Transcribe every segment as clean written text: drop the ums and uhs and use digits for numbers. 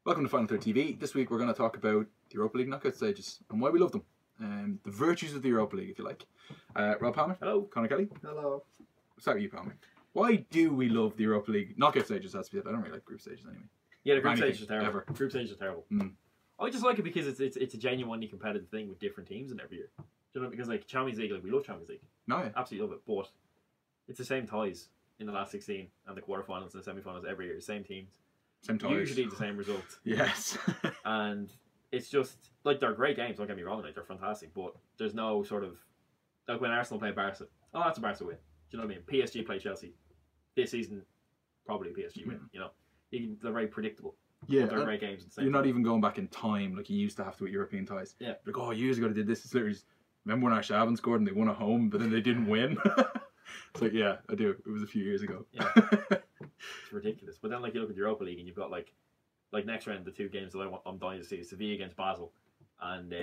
Welcome to Final Third TV. This week we're going to talk about the Europa League knockout stages and why we love them. The virtues of the Europa League, if you like. Rob Palmer. Hello. Conor Kelly. Hello. Start with you, Palmer. Why do we love the Europa League knockout stages? That's it. I don't really like group stages anyway. Yeah, the group Anything, stages are terrible. ever. Group stages are terrible. I just like it because it's a genuinely competitive thing with different teams in every year. Do you know, because like Champions League, like we love Champions League. No, yeah. Absolutely love it. But it's the same ties in the last 16 and the quarterfinals and the semi-finals every year. Same teams. Same ties. Usually the same result. Yes. And it's just like they're great games. Don't get me wrong, like they're fantastic. But there's no sort of like when Arsenal play Barca. Oh, that's a Barca win. Do you know what I mean? PSG play Chelsea this season. Probably a PSG win. You know, they're very predictable. Yeah, they're great games. At the same you're not time. even going back in time like you used to have to with European ties. Yeah. Like, oh, years ago they did this. It's literally just, remember when Arshavin scored and they won at home, but then they didn't win? It's like, yeah, I do. It was a few years ago. Yeah. It's ridiculous. But then, like, you look at the Europa League and you've got, like next round, the two games that I'm dying to see is Sevilla against Basel and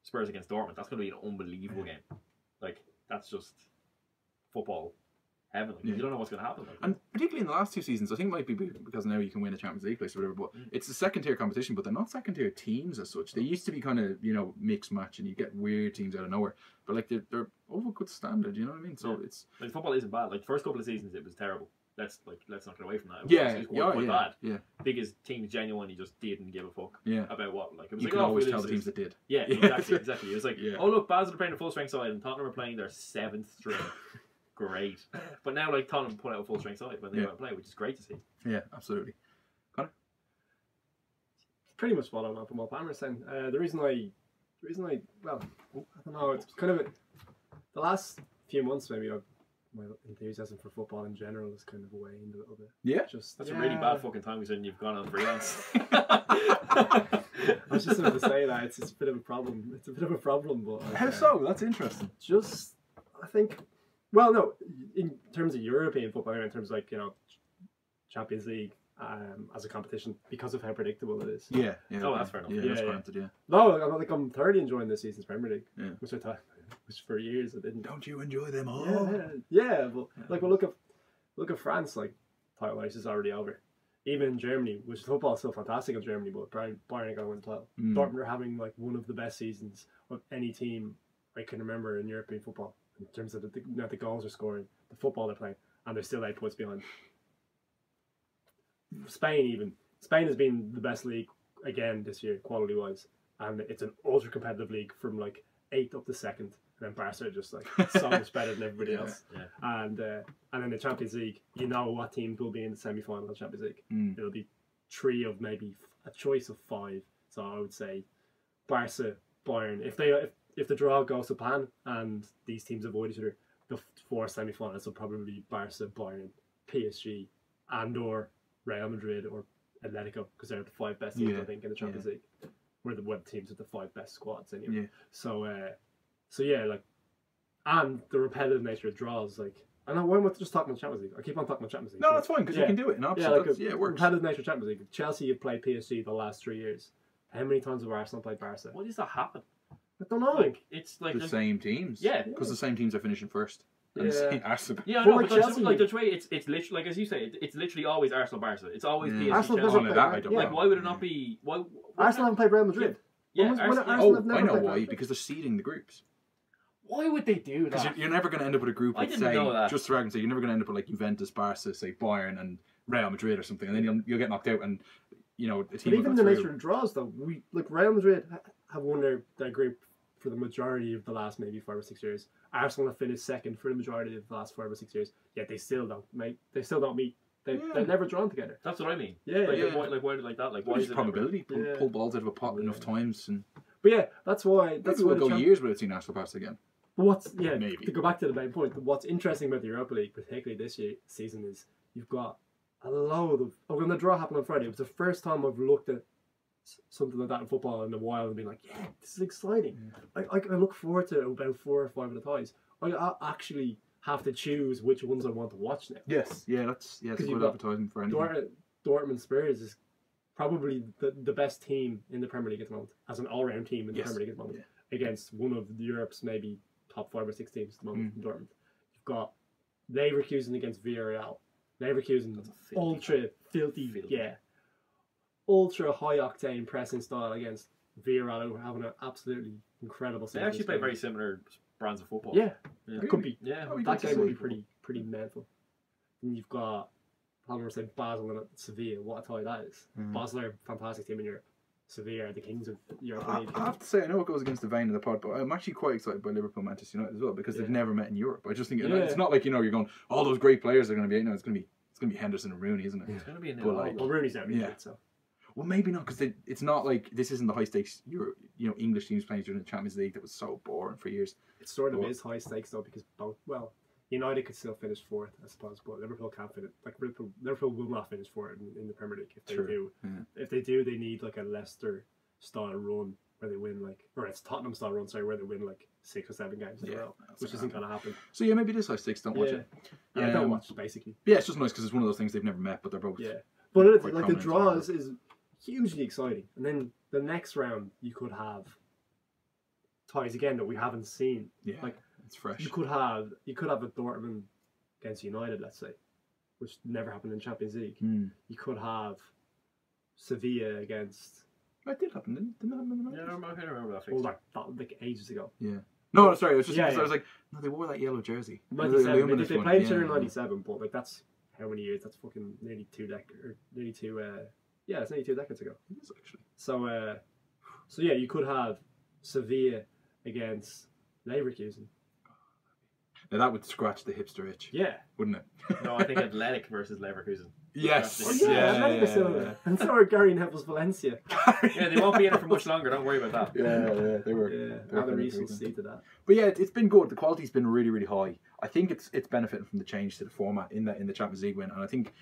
Spurs against Dortmund. That's going to be an unbelievable game. Like, that's just football heaven. Like, you don't know what's going to happen. Like, and particularly in the last two seasons, I think it might be because now you can win a Champions League place or whatever, but it's a second tier competition, but they're not second tier teams as such. They used to be kind of, mixed match and you get weird teams out of nowhere. But like they're of a good standard, you know what I mean? So it's like football isn't bad. Like the first couple of seasons it was terrible. Let's not get away from that. It was quite bad. Yeah. Because teams genuinely just didn't give a fuck about what. Like it was you like, can always tell the teams that did. Yeah, exactly. It was like, oh look, Basel are playing a full strength side and Tottenham are playing their 7th string. Great. But now like Tottenham put out a full strength side when they want to play, which is great to see. Yeah, absolutely. Connor? Pretty much following up on what Palmer's saying. The reason I well, I don't know, it's kind of the last few months maybe my enthusiasm for football in general is kind of waned a little bit. Yeah? That's a really bad fucking time when you've gone on freelance. I was just going to say that it's a bit of a problem. It's a bit of a problem, but how so? That's interesting. Just I think, well, no, in terms of European football, in terms of like Champions League as a competition, because of how predictable it is. Yeah. Oh, that's fair enough. Yeah, that's granted. Yeah. No, I'm thoroughly enjoying this season's Premier League. Yeah. Which for years I didn't. Don't you enjoy them all? Yeah, but like, well, look at France. Like, title race is already over. Even in Germany, which football is still fantastic in Germany, but Bayern are going to win the title. Dortmund are having like one of the best seasons of any team I can remember in European football in terms of the goals they're scoring, the football they're playing, and they're still 8 points behind. Spain has been the best league again this year, quality wise, and it's an ultra competitive league from like 8th up to 2nd, and then Barca are just like so much better than everybody else. Yeah. And in the Champions League, you know what teams will be in the semi-final of the Champions League. It'll be 3 of maybe a choice of 5. So I would say Barca, Bayern. If the draw goes to plan and these teams avoid each other, the 4 semi-finals will probably be Barca, Bayern, PSG, and or Real Madrid or Atletico, because they're the 5 best teams I think in the Champions League. We're the teams with the 5 best squads anyway. Yeah. So yeah, like, and the repetitive nature of draws, like, I know why am I just talking about Champions League? I keep on talking about Champions League. No, that's fine because you can do it. No, it works. Repetitive nature of Champions League. Chelsea have played PSG the last 3 years. How many times have Arsenal played Barca? Why does that happen? I don't know. Like it's like the same teams. Yeah, because the same teams are finishing first. And Arsenal. Yeah, I know, but Chelsea, like the way it's literally like as you say, it's literally always Arsenal Barca. It's always PSG. Arsenal Chelsea. Like why would it not be? Why Arsenal haven't played Real Madrid? Yeah, I know why. Because they're seeding the groups. Why would they do that? Because you're never going to end up with a group with, say, just for argument's sake, you're never going to end up with like Juventus, Barca, say Bayern, and Real Madrid or something, and then you'll get knocked out, and a team. But even the nature of draws, though, Real Madrid have won their group for the majority of the last maybe 5 or 6 years. Arsenal have finished 2nd for the majority of the last 5 or 6 years. Yet they still don't meet. They're never drawn together. That's what I mean. Yeah. Why like that? Like why is it probability? Pull balls out of a pot enough times, and. But yeah, that's why. We'll go years without seeing Arsenal Barca again. But maybe to go back to the main point, what's interesting about the Europa League, particularly this season, is you've got a load of. When the draw happened on Friday, it was the first time I've looked at something like that in football in a while and been like, yeah, this is exciting. I look forward to about 4 or 5 of the ties. I actually have to choose which ones I want to watch now. Yes, that's a good advertisement for anything. Dortmund Spurs is probably the best team in the Premier League at the moment, as an all-round team in the Premier League at the moment, against one of Europe's maybe top 5 or 6 teams at the moment in Dortmund. You've got Leverkusen against Villarreal. Leverkusen, ultra filthy. Yeah. ultra high octane pressing style against Villarreal, who are having an absolutely incredible They season. actually play very similar brands of football. Yeah, Yeah. it could be. Yeah. Oh, we That got to game will see. be pretty mental. And you've got, I was saying Basel and Sevilla. What a tie that is. Basel are a fantastic team in Europe. Sevilla are the kings of Europa League. I have to say, I know it goes against the vein of the pod, but I'm actually quite excited by Liverpool Manchester United as well because they've never met in Europe. I just think it's not like you're going, all those great players are going to be. It's going to be Henderson and Rooney, isn't it? It's going to be a But like, Well, Rooney's out, so. well, maybe not because it's not like this isn't the high stakes English teams playing during the Champions League that was so boring for years. It sort of is high stakes though because United could still finish fourth, I suppose, but Liverpool can't finish. Like Liverpool will not finish fourth in the Premier League. If they do, if they do, they need like a Leicester style run where they win or it's Tottenham style run, where they win like 6 or 7 games in a row, which isn't going to happen. So yeah, maybe it is high stakes. Don't watch it. Yeah, don't watch it, basically. Yeah, it's just nice because it's one of those things they've never met, but they're both. Yeah, but quite like the prominent draws is hugely exciting, and then the next round you could have ties again that we haven't seen. Yeah, like it's fresh. You could have a Dortmund against United, let's say, which never happened in Champions League. You could have Sevilla against. That did happen, didn't it happen in the 90s? Yeah, I can't remember that. Well, like ages ago. Yeah. No, sorry. It was just because I was like, no, they wore that yellow jersey. 97. They played each other in 97, but like that's how many years? That's fucking nearly 2 decades. Yeah, it's nearly 2 decades ago. It is actually. So yeah, you could have Sevilla against Leverkusen. Now that would scratch the hipster itch. Yeah. Wouldn't it? No, I think Athletic versus Leverkusen. Yes. Oh yeah. And so are Gary Neville's Valencia. Yeah, they won't be in it for much longer. Don't worry about that. Yeah, they were. Yeah, they were other very reasons good. to that. But yeah, it's been good. The quality's been really, really high. I think it's benefiting from the change to the format in the Champions League win, and I think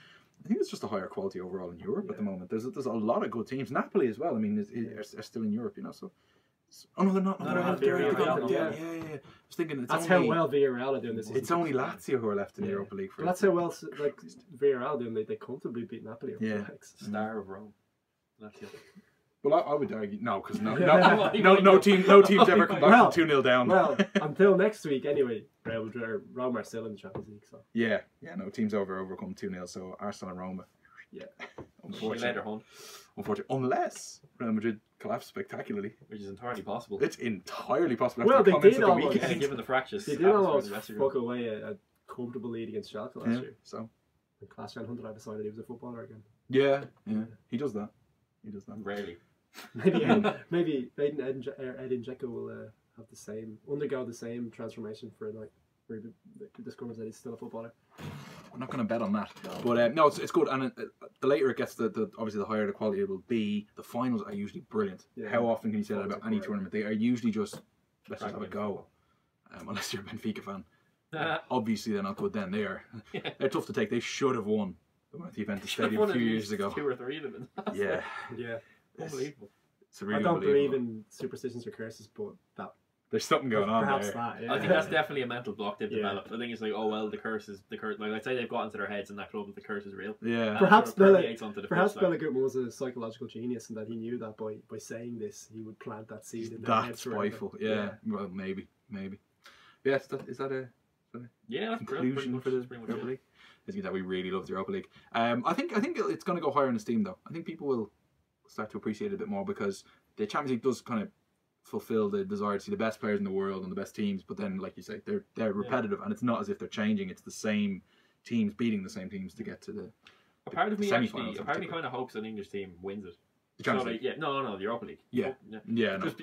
it's just a higher quality overall in Europe at the moment. There's a lot of good teams. Napoli as well. I mean, are still in Europe, so. Oh no, they're not. Yeah. I was thinking that's how well Villarreal are doing this season. It's only Lazio who are left in the Europa League. That's how well Villarreal doing. They comfortably beat Napoli. Star of Rome. Lazio. Well, I would argue no, because no teams ever come back from 2-0 down. Well, until next week anyway. Roma are still in the Champions League, so yeah, no teams overcome 2-0. So Arsenal and Roma. Yeah, unfortunately, unless Real Madrid collapse spectacularly, which is entirely possible. It's entirely possible. Well, they did almost. Given the fractures, they did almost fuck away a comfortable lead against Schalke last year. So, and Klaas-Jan Huntelaar decided he was a footballer again. Yeah, he does that. Rarely. Maybe Edin Dzeko will undergo the same transformation for a night where he discovers that he's still a footballer. I'm not going to bet on that, but no, it's good. And the later it gets, obviously the higher the quality it will be. The finals are usually brilliant. Yeah. How often can you say that about any tournament? They are usually just let's just have a go, unless you're a Benfica fan. Obviously they're not good. Then they're tough to take. They should have won at the Juventus Stadium a few years ago. 2 or 3 of them. Yeah, unbelievable. It's really I don't believe in superstitions or curses, but there's something going on perhaps there. That, I think that's definitely a mental block they've developed. I think it's like, oh well, the curse. Like I'd say they've got into their heads in that club that the curse is real. Yeah. Perhaps Bella Gutman was a psychological genius and that he knew that by saying this he would plant that seed in their heads. That's spiteful. Yeah. Well, maybe. Yeah. Is that a conclusion for the Europa League? Is that we really love the Europa League. I think it's going to go higher in esteem though. I think people will start to appreciate it a bit more because the Champions League does kind of fulfill the desire to see the best players in the world and the best teams, but then like you say, they're repetitive and it's not as if they're changing. It's the same teams beating the same teams to get to the part of me kind of hopes an English team wins it. The Champions League? No, the Europa League.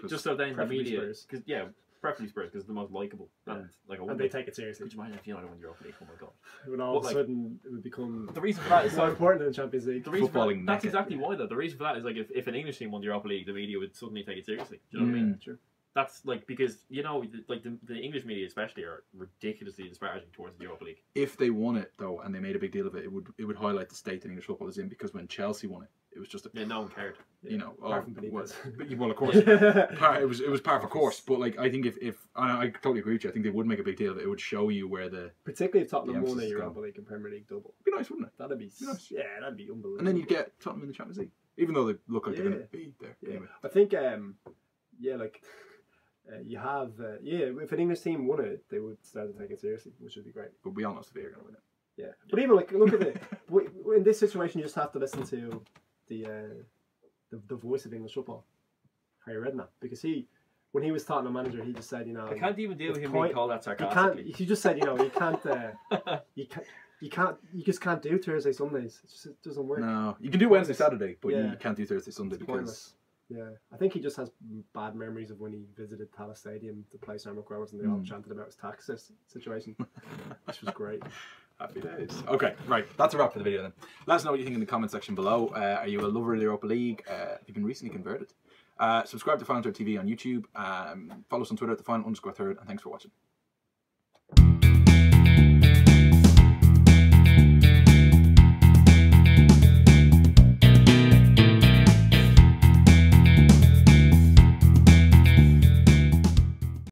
Just so then the media, because preferably Spurs because it's the most likeable and they take it seriously. Could you imagine if United won the Europa League? Oh my god! When all of a sudden it would become the reason for that is more important than the Champions League. The reason that's exactly why though. The reason for that is like if an English team won the Europa League, the media would suddenly take it seriously. Do you know what I mean? Sure. That's like because the English media especially are ridiculously disparaging towards the Europa League. If they won it though and they made a big deal of it, it would highlight the state that English football is in. Because when Chelsea won it was just no one cared. Apart from Benitez. Well, of course, it was par for course. But like I think if I totally agree with you, I think they would make a big deal of it. It would show you where particularly if Tottenham won a Europa League and Premier League double. It'd be nice, wouldn't it? That'd be nice. Yeah, that'd be unbelievable. And then you'd get Tottenham in the Champions League, even though they look like they're going to be there. Yeah. Anyway. I think you have if an English team won it, they would start to take it seriously, which would be great. But we all know Sevilla are going to win it. Yeah, but even look at it. In this situation, you just have to listen to the the voice of English football, Harry Redknapp, because when he was Tottenham manager, he just said, you know, I can't even deal with him point- being called that he sarcastically. he just said, you know, you just can't do Thursday Sundays. It doesn't work. No, you can do Wednesday, Saturday, but Yeah. you can't do Thursday, Sunday It's because pointless. Yeah, I think he just has bad memories of when he visited Tallaght Stadium to play Sam McGrath, and they all chanted about his tax situation, which was great. happy days. Okay, right, that's a wrap for the video then. Let us know what you think in the comment section below. Are you a lover of the Europa League? Have you been recently converted? Subscribe to Final Third TV on YouTube. Follow us on Twitter at @the_final_third, and thanks for watching.